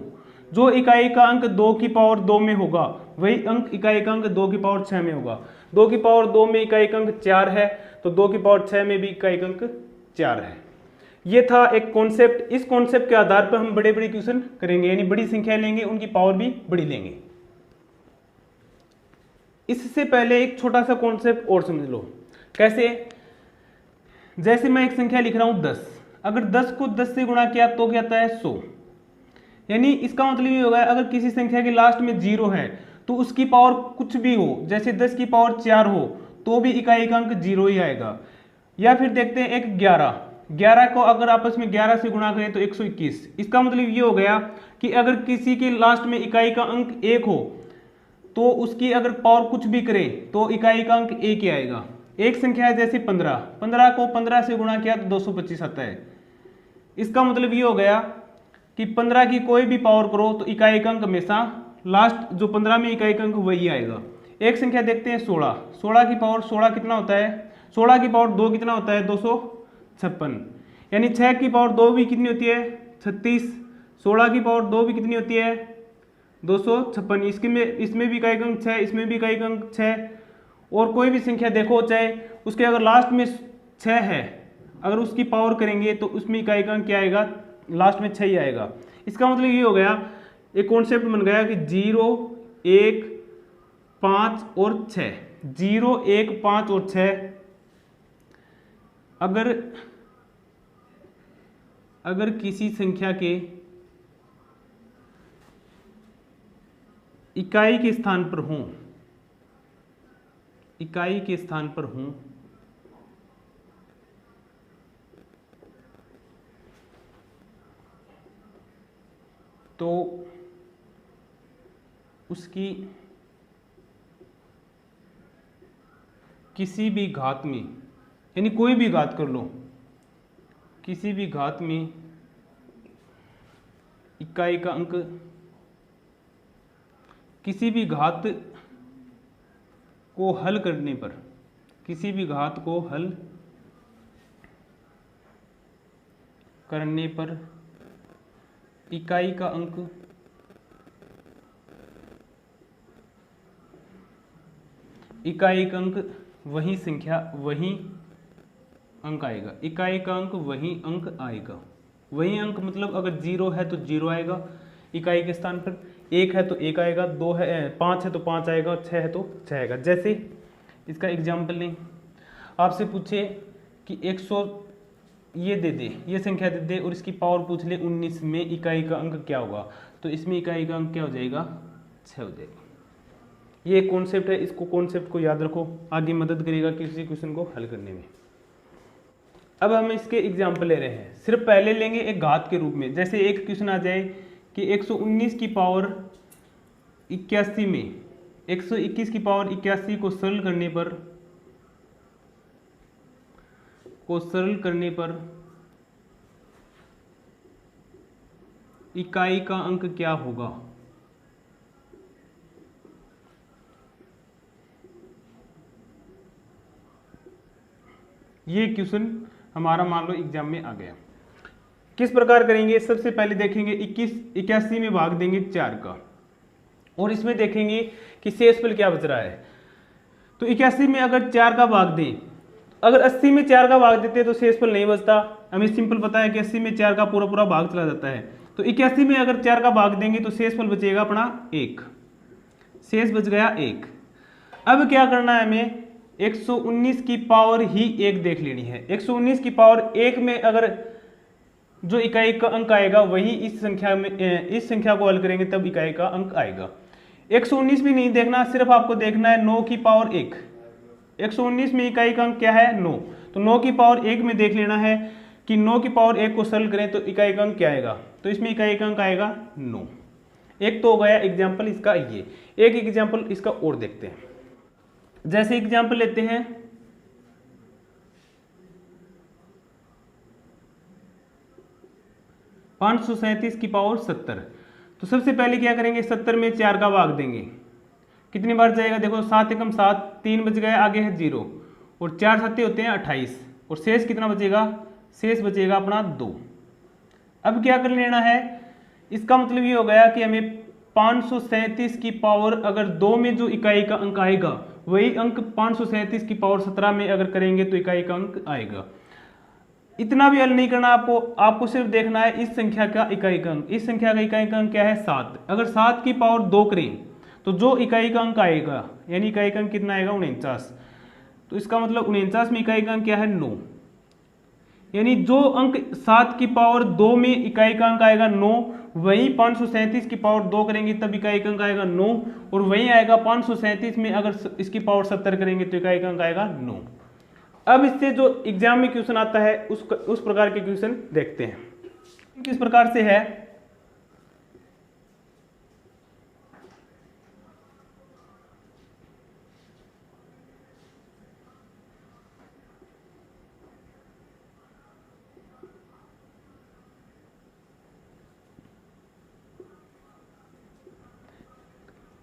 जो इकाई का अंक 2 की पावर 2 में होगा वही अंक इकाई का अंक 2 की पावर 6 में होगा। 2 की पावर 2 में इकाई का अंक 4 है तो 2 की पावर 6 में भी इकाई का अंक 4 है। ये था एक कॉन्सेप्ट। इस कॉन्सेप्ट के आधार पर हम बड़े बड़े क्वेश्चन करेंगे, यानी बड़ी संख्या लेंगे, उनकी पावर भी बड़ी लेंगे। इससे पहले एक छोटा सा कॉन्सेप्ट और समझ लो। कैसे? जैसे मैं एक संख्या लिख रहा हूं 10, अगर 10 को 10 से गुणा किया तो क्या आता है 100, यानी इसका मतलब ये होगा अगर किसी संख्या के लास्ट में 0 है तो उसकी पावर कुछ भी हो, जैसे 10 की पावर 4 हो तो भी इकाई का अंक 0 ही आएगा। या फिर देखते हैं एक 11 को अगर आपस में 11 से गुणा करें तो 121। इसका मतलब ये हो गया कि अगर किसी के लास्ट में इकाई का अंक 1 हो तो उसकी अगर पावर कुछ भी करे तो इकाई का अंक 1 ही आएगा। एक संख्या है जैसे 15 को 15 से गुणा किया तो 225 आता है। इसका मतलब ये हो गया कि 15 की कोई भी पावर करो तो इकाई का अंक हमेशा लास्ट जो 15 में इकाई का अंक वही आएगा। एक संख्या देखते हैं 16 की पावर 16 कितना होता है, 16 की पावर 2 कितना होता है 256, यानी 6 की पावर 2 भी कितनी होती है 36, 16 की पावर 2 भी कितनी होती है 256। इसमें भी इकाई का अंक 6, इसमें भी इकाई का अंक 6। और कोई भी संख्या देखो चाहे उसके अगर लास्ट में 6 है, अगर उसकी पावर करेंगे तो उसमें इकाई का अंक क्या आएगा, लास्ट में 6 ही आएगा। इसका मतलब ये हो गया, एक कॉन्सेप्ट बन गया कि 0, 1, 5 और 6, 0, 1, 5 और 6 अगर किसी संख्या के इकाई के स्थान पर हों, तो उसकी किसी भी घात में, यानी कोई भी घात कर लो, किसी भी घात में इकाई का अंक, किसी भी घात को हल करने पर, किसी भी घात को हल करने पर इकाई का अंक वही संख्या वही अंक आएगा। इकाई का अंक वही अंक आएगा। वही अंक मतलब अगर 0 है तो 0 आएगा इकाई के स्थान पर, 1 है तो 1 आएगा, 2 है 5 है तो 5 आएगा, 6 है तो 6 आएगा। जैसे इसका एग्जाम्पल लें, आपसे पूछे कि 100 ये दे दे, ये संख्या दे दे और इसकी पावर पूछ ले 19 में इकाई का अंक क्या होगा, तो इसमें इकाई का अंक क्या हो जाएगा 6 हो जाएगा। ये कॉन्सेप्ट है, इसको कॉन्सेप्ट को याद रखो, आगे मदद करेगा किसी क्वेश्चन को हल करने में। अब हम इसके एग्जाम्पल ले रहे हैं, सिर्फ पहले लेंगे एक घात के रूप में। जैसे एक क्वेश्चन आ जाए कि 119 की पावर 81 में 121 की पावर 81 को सरल करने पर इकाई का अंक क्या होगा। ये क्वेश्चन हमारा मान लो एग्जाम में आ गया। किस प्रकार करेंगे, सबसे पहले देखेंगे 81 में भाग देंगे 4 का और इसमें देखेंगे कि शेषफल क्या बच रहा है। तो 81 में अगर 4 का भाग दें, अगर 80 में 4 का भाग देते तो शेषफल नहीं बचता। हमें सिंपल पता है कि 80 में 4 का पूरा भाग चला जाता है। तो 81 में अगर 4 का भाग देंगे तो शेषफल बचेगा अपना 1, शेष बच गया 1। अब क्या करना है, हमें 119 की पावर ही 1 देख लेनी है। 119 की पावर 1 में अगर जो इकाई का अंक आएगा वही इस संख्या को हल करेंगे तब इकाई का अंक आएगा। 119 भी नहीं देखना, सिर्फ आपको देखना है 9 की पावर 1। 119 में इकाई का अंक क्या है 9, तो 9 की पावर 1 में देख लेना है कि 9 की पावर 1 को सरल करें तो इकाई का अंक क्या आएगा, तो इसमें इकाई का अंक आएगा 9। एक तो हो गया एग्जाम्पल इसका। ये एक एग्जाम्पल इसका और देखते हैं। जैसे एग्जाम्पल लेते हैं 537 की पावर 70। तो सबसे पहले क्या करेंगे, 70 में 4 का भाग देंगे, कितनी बार जाएगा देखो, 7 एकम 7, 3 बच गए, आगे है 0 और 4 7 होते हैं 28 और शेष कितना बचेगा, शेष बचेगा अपना 2। अब क्या कर लेना है, इसका मतलब ये हो गया कि हमें 537 की पावर अगर 2 में जो इकाई का अंक आएगा वही अंक 537 की पावर 17 में अगर करेंगे तो इकाई का अंक आएगा। इतना भी हल नहीं करना आपको, आपको सिर्फ देखना है इस संख्या का इकाई का अंक। इस संख्या का इकाई का अंक क्या है, 7। अगर 7 की पावर 2 करें तो जो इकाई का अंक आएगा, यानी इकाई का अंक कितना आएगा, 49। तो इसका मतलब 49 में इकाई का अंक क्या है, 9। यानी जो अंक 7 की पावर 2 में इकाई का अंक आएगा 9, वही 537 की पावर 2 करेंगे तब इकाई का अंक आएगा 9, और वही आएगा 537 में अगर इसकी पावर 70 करेंगे तो इकाई का अंक आएगा 9। अब इससे जो एग्जाम में क्वेश्चन आता है उस प्रकार के क्वेश्चन देखते हैं। किस प्रकार से है,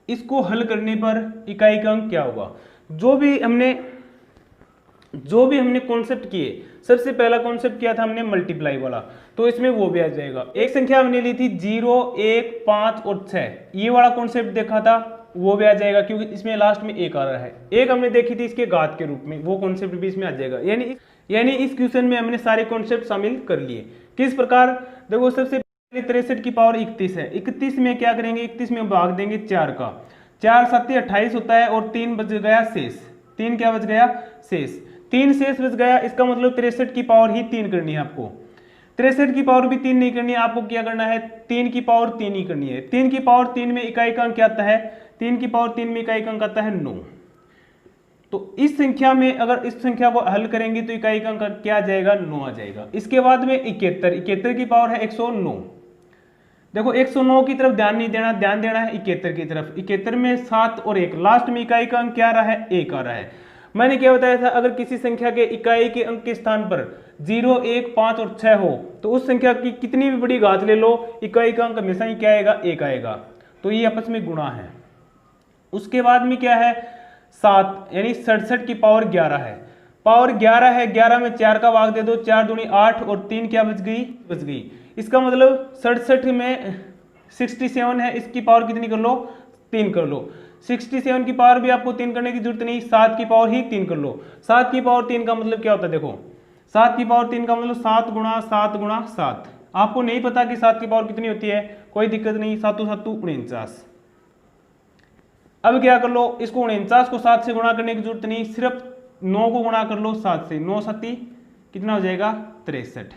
इसको हल करने पर इकाई का अंक क्या होगा। जो भी हमने कॉन्सेप्ट किए, सबसे पहला कॉन्सेप्ट किया था हमने मल्टीप्लाई वाला, तो इसमें वो भी आ जाएगा। एक संख्या हमने ली थी 0, 1, 5 और 6, ये वाला कॉन्सेप्ट देखा था, वो भी आ जाएगा क्योंकि इसमें लास्ट में 1 आ रहा है। एक हमने देखी थी इसके घात के रूप में, वो कॉन्सेप्ट भी इसमें आ जाएगा। यानी इस क्वेश्चन में हमने सारे कॉन्सेप्ट शामिल कर लिए। किस प्रकार, देखो सबसे 63 की पावर 31 है, 31 में क्या करेंगे, 31 में भाग देंगे 4 का, 4 7 28 होता है और 3 बच गया शेष, 3 क्या बच गया, शेष, 3 शेष बच गया। इसका मतलब 63 की पावर ही 3 करनी है आपको, 63 की पावर भी 3 नहीं करनी है आपको, क्या करना है 3 की पावर 3 ही करनी है। 3 की पावर 3 में इकाई का अंक क्या आता है, 3 की पावर 3 में इकाई का अंक आता है 9। तो इस संख्या में अगर इस संख्या को हल करेंगे तो इकाई का अंक क्या आ जाएगा, 9 आ जाएगा। इसके बाद में 71 की पावर है 109। देखो 109 की तरफ ध्यान नहीं देना, ध्यान देना है 71 की तरफ। 71 में 7 और 1, लास्ट में इकाई का अंक क्या आ रहा है, 1 आ रहा है। मैंने क्या बताया था, अगर किसी संख्या के इकाई के अंक के स्थान पर 0, 1, 5 और 6 हो तो उस संख्या की कितनी भी बड़ी घात ले लो, इकाई का अंक हमेशा ही क्या आएगा, 1 आएगा। तो ये आपस में गुणा है। उसके बाद में क्या है, 7 यानी 67 की पावर 11 है, पावर 11 है, 11 में 4 का भाग दे दो, 4 दूनी 8 और 3 क्या बच गई। इसका मतलब 67 में 67 है, इसकी पावर कितनी कर लो, 3 कर लो। 67 की पावर भी आपको 3 करने की जरूरत नहीं, 7 की पावर ही 3 कर लो। 7 की पावर 3 का मतलब क्या होता है, देखो 7 की पावर 3 का मतलब 7 गुणा 7 गुणा 7। आपको नहीं पता कि 7 की पावर कितनी होती है, कोई दिक्कत नहीं, 7 7 49। अब क्या कर लो, इसको 49 को 7 से गुणा करने की जरूरत नहीं, सिर्फ 9 को गुणा कर लो 7 से, 9 7 कितना हो जाएगा, 63।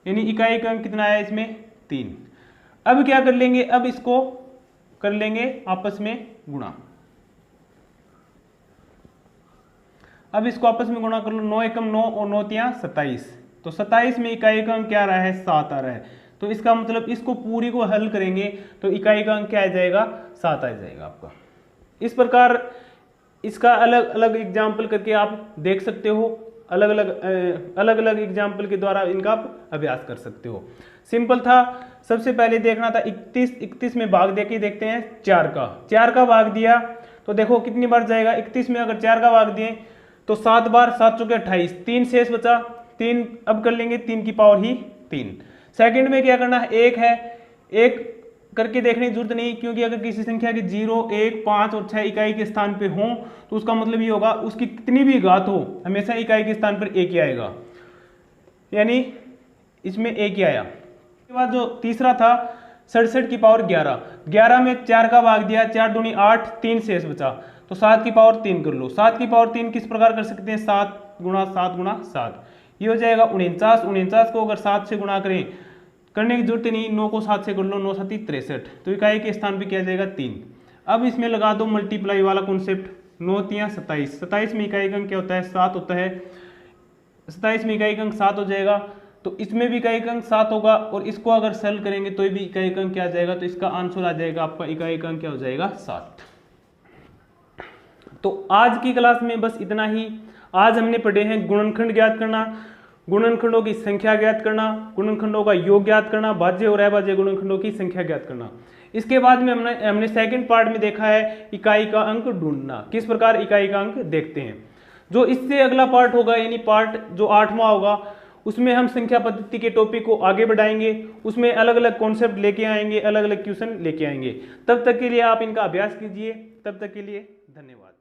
यानी इकाई का अंक कितना आया इसमें, 3। अब क्या कर लेंगे, अब इसको कर लेंगे आपस में गुणा। अब इसको आपस में गुणा कर लो, 9 एकम 9 और 9 तिया 27। तो 27 में इकाई का अंक क्या आ रहा है, 7 आ रहा है। तो इसका मतलब इसको पूरी को हल करेंगे तो इकाई का अंक क्या आ जाएगा, 7 आ जाएगा आपका। इस प्रकार इसका अलग अलग एग्जाम्पल करके आप देख सकते हो, अलग अलग एग्जाम्पल के द्वारा इनका आप अभ्यास कर सकते हो। सिंपल था। सबसे पहले देखना था 31 में भाग देके देखते हैं 4 का भाग दिया तो देखो कितनी बार जाएगा, 31 में अगर 4 का भाग दिए तो 7 बार, 7 चौके 28, 3 शेष बचा, 3 अब कर लेंगे 3 की पावर ही 3। सेकंड में क्या करना है, 1 है, 1 करके देखने की जरूरत नहीं, क्योंकि अगर किसी संख्या की 0, 1, 5 और 6 इकाई के स्थान पे हो तो उसका मतलब ये होगा उसकी कितनी भी घात हो हमेशा इकाई के स्थान पर 1 ही आएगा, यानी इसमें 1 ही आया। उसके बाद जो तीसरा था 67 की पावर 11 में 4 का भाग दिया, 4 दूनी 8, 3 शेष बचा, तो 7 की पावर 3 कर लो। 7 की पावर 3 किस प्रकार कर सकते हैं, 7 गुणा 7 गुणा 7, ये हो जाएगा 49। 49 को अगर 7 से गुणा करें, करने की जरूरत नहीं, 9 को 7 से कर लो, 9 7 63, तो इकाई के स्थान पे क्या जाएगा 3। अब इसमें लगा दो मल्टीप्लाई वाला कॉन्सेप्ट, 9 तिया 27, 27 में इकाई का अंक क्या होता है, 7 होता है, 27 में इकाई का अंक 7 हो जाएगा, तो इसमें भी इकाई का अंक 7 होगा, और इसको अगर सेल करेंगे तो भी इकाई का अंक क्या आ जाएगा, तो इसका आंसर आ जाएगा आपका इकाई का अंक क्या हो जाएगा 7। तो आज की क्लास में बस इतना ही। आज हमने पढ़े हैं गुणनखंड ज्ञात करना, गुणनखंडों की संख्या ज्ञात करना, गुणनखंडों का योग ज्ञात करना, भाज्य और अभाज्य गुणनखंडों की संख्या ज्ञात करना। इसके बाद में हमने सेकंड पार्ट में देखा है इकाई का अंक ढूंढना, किस प्रकार इकाई का अंक देखते हैं। जो इससे अगला पार्ट होगा यानी पार्ट जो 8वां होगा, उसमें हम संख्या पद्धति के टॉपिक को आगे बढ़ाएंगे, उसमें अलग अलग कॉन्सेप्ट लेके आएंगे, अलग अलग क्वेश्चन लेके आएंगे। तब तक के लिए आप इनका अभ्यास कीजिए। तब तक के लिए धन्यवाद।